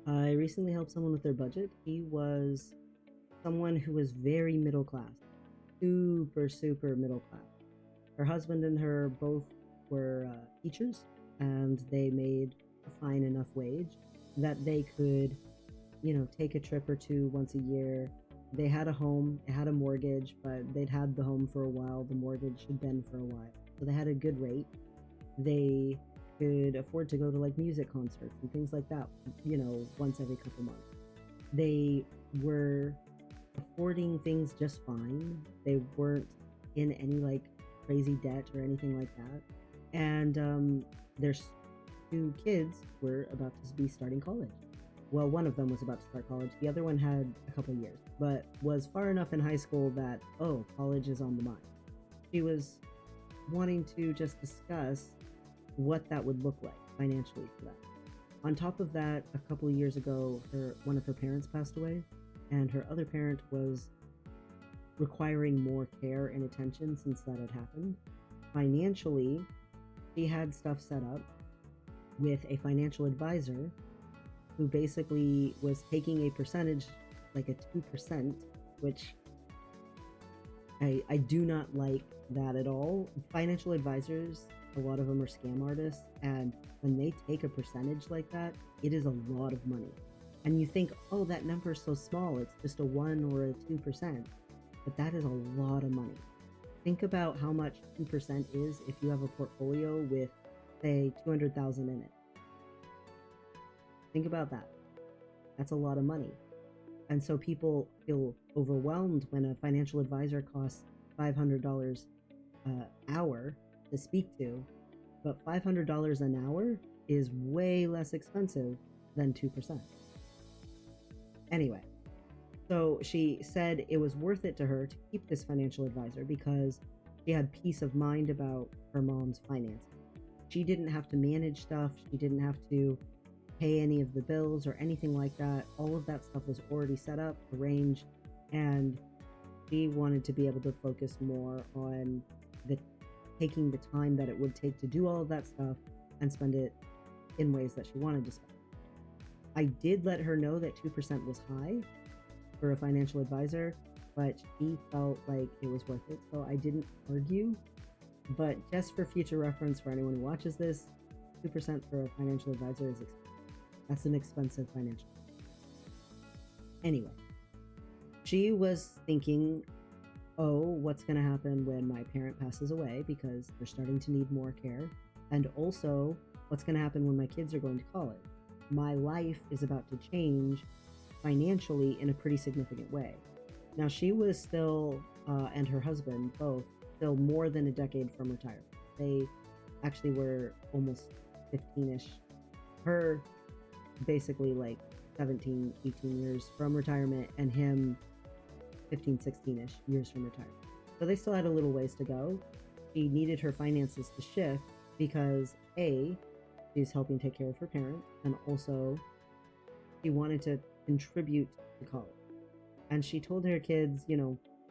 I recently helped someone with their budget. He was someone who was very middle class, super, super middle class. Her husband and her both were teachers, and they made a fine enough wage that they could, take a trip or two once a year. They had a home, it had a mortgage, but they'd had the home for a while, the mortgage had been for a while. So they had a good rate. They could afford to go to like music concerts and things like that, once every couple months. They were affording things just fine. They weren't in any like crazy debt or anything like that. And their two kids were about to be starting college. Well, one of them was about to start college. The other one had a couple years, but was far enough in high school that, oh, college is on the mind. She was wanting to just discuss what that would look like financially for them. On top of that, a couple of years ago, one of her parents passed away, and her other parent was requiring more care and attention since that had happened. Financially, she had stuff set up with a financial advisor who basically was taking a percentage, like a 2%, which I do not like that at all. Financial advisors, a lot of them are scam artists, and when they take a percentage like that, it is a lot of money. And you think, oh, that number is so small, it's just a 1 or a 2%, but that is a lot of money. Think about how much 2% is if you have a portfolio with, say, 200,000 in it. Think about that. That's a lot of money. And so people feel overwhelmed when a financial advisor costs $500 an hour to speak to, but $500 an hour is way less expensive than 2%. Anyway, so she said it was worth it to her to keep this financial advisor because she had peace of mind about her mom's finances. She didn't have to manage stuff. She didn't have to pay any of the bills or anything like that. All of that stuff was already set up, arranged, and she wanted to be able to focus more on taking the time that it would take to do all of that stuff and spend it in ways that she wanted to spend. I did let her know that 2% was high for a financial advisor, but she felt like it was worth it, so I didn't argue. But just for future reference for anyone who watches this, 2% for a financial advisor is expensive. That's an expensive financial. Anyway, she was thinking, oh, what's going to happen when my parent passes away because they're starting to need more care? And also, what's going to happen when my kids are going to college? My life is about to change financially in a pretty significant way. Now, she was still, and her husband both, still more than a decade from retirement. They actually were almost 15-ish. Her basically like 17, 18 years from retirement, and him 15, 16-ish years from retirement. So they still had a little ways to go. She needed her finances to shift because A, she's helping take care of her parent, and also she wanted to contribute to college. And she told her kids,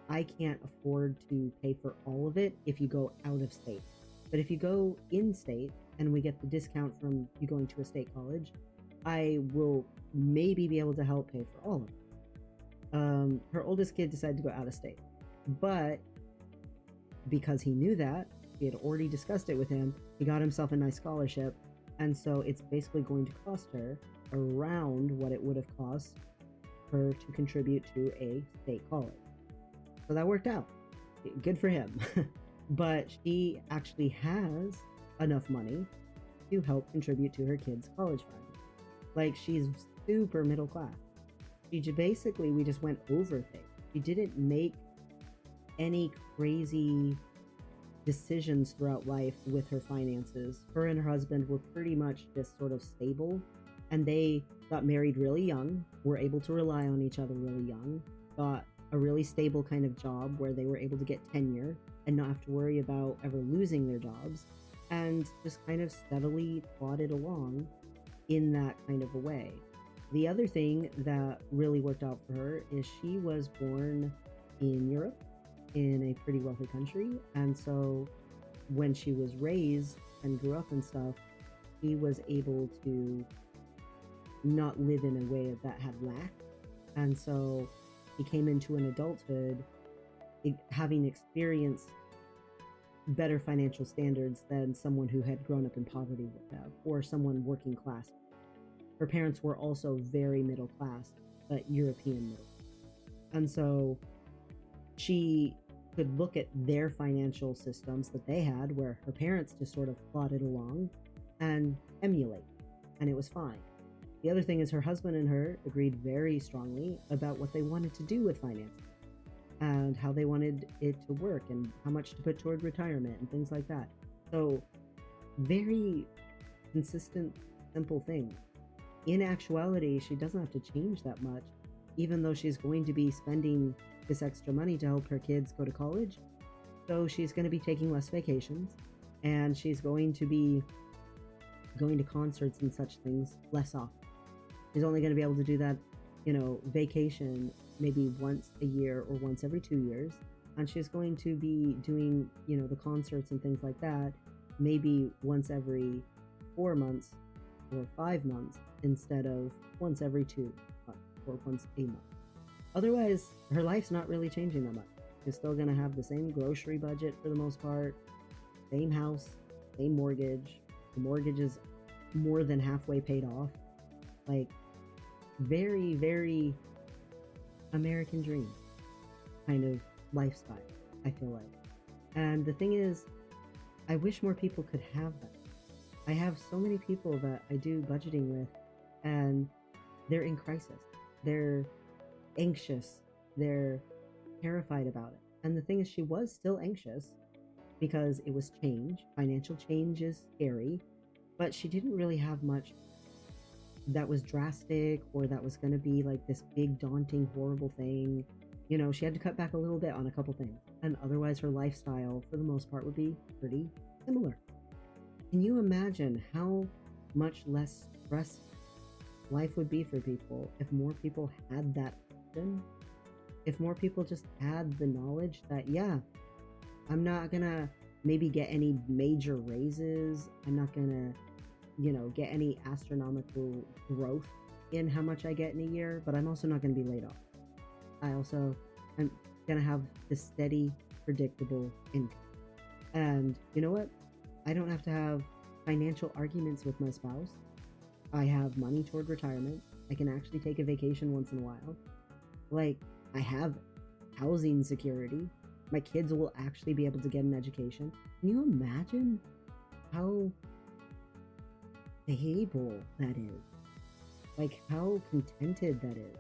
I can't afford to pay for all of it if you go out of state. But if you go in state and we get the discount from you going to a state college, I will maybe be able to help pay for all of it. Her oldest kid decided to go out of state, but because he knew that, he had already discussed it with him, he got himself a nice scholarship, and so it's basically going to cost her around what it would have cost her to contribute to a state college. So that worked out. Good for him. But she actually has enough money to help contribute to her kids' college fund. Like, she's super middle class. We just went over things. She didn't make any crazy decisions throughout life with her finances. Her and her husband were pretty much just sort of stable, and they got married really young, were able to rely on each other really young, got a really stable kind of job where they were able to get tenure and not have to worry about ever losing their jobs, and just kind of steadily plodded along in that kind of a way. The other thing that really worked out for her is she was born in Europe, in a pretty wealthy country, and so when she was raised and grew up and stuff, she was able to not live in a way that had lack. And so he came into an adulthood having experienced better financial standards than someone who had grown up in poverty would have, or someone working class. Her parents were also very middle class, but European middle. And so she could look at their financial systems that they had, where her parents just sort of plodded along, and emulate. And it was fine. The other thing is her husband and her agreed very strongly about what they wanted to do with finances and how they wanted it to work and how much to put toward retirement and things like that. So very consistent, simple things. In actuality, she doesn't have to change that much, even though she's going to be spending this extra money to help her kids go to college. So she's going to be taking less vacations, and she's going to be going to concerts and such things less often. She's only going to be able to do that, vacation maybe once a year or once every 2 years. And she's going to be doing, the concerts and things like that maybe once every 4 months or 5 months instead of once every 2 months or once a month. Otherwise, her life's not really changing that much. She's still going to have the same grocery budget for the most part, same house, same mortgage. The mortgage is more than halfway paid off. Like, very, very American dream kind of lifestyle, I feel like. And the thing is, I wish more people could have that. I have so many people that I do budgeting with, and they're in crisis. They're anxious. They're terrified about it. And the thing is, she was still anxious because it was change. Financial change is scary, but she didn't really have much that was drastic or that was going to be like this big, daunting, horrible thing. She had to cut back a little bit on a couple things. And otherwise, her lifestyle, for the most part, would be pretty similar. Can you imagine how much less stress life would be for people if more people had that option? If more people just had the knowledge that, yeah, I'm not going to maybe get any major raises. I'm not going to get any astronomical growth in how much I get in a year, but I'm also not going to be laid off. I'm going to have this steady, predictable income. And you know what? I don't have to have financial arguments with my spouse. I have money toward retirement. I can actually take a vacation once in a while. Like, I have housing security. My kids will actually be able to get an education. Can you imagine how stable that is? Like, how contented that is?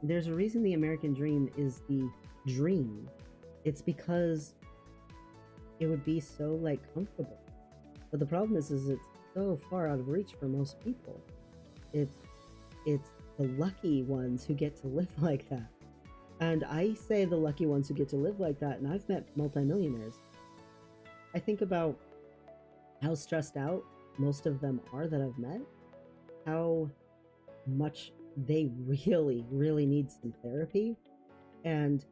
There's a reason the American dream is the dream. It's because it would be so comfortable. But the problem is it's so far out of reach for most people. It's the lucky ones who get to live like that. And I say the lucky ones who get to live like that, and I've met multimillionaires. I think about how stressed out most of them are that I've met, how much they really, really need some therapy. And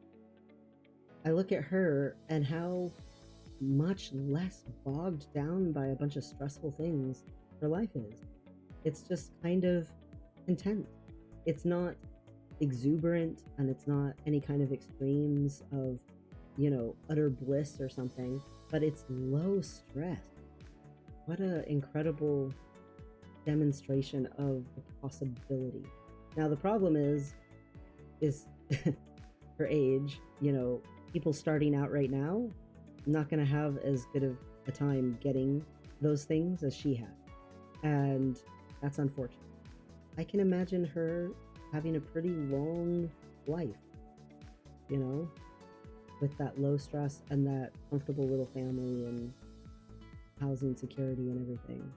I look at her and how much less bogged down by a bunch of stressful things her life is. It's just kind of content. It's not exuberant, and it's not any kind of extremes of, utter bliss or something, but it's low stress. What an incredible demonstration of the possibility. Now, the problem is her age. People starting out right now, not going to have as good of a time getting those things as she had. And that's unfortunate. I can imagine her having a pretty long life, with that low stress and that comfortable little family and housing security and everything.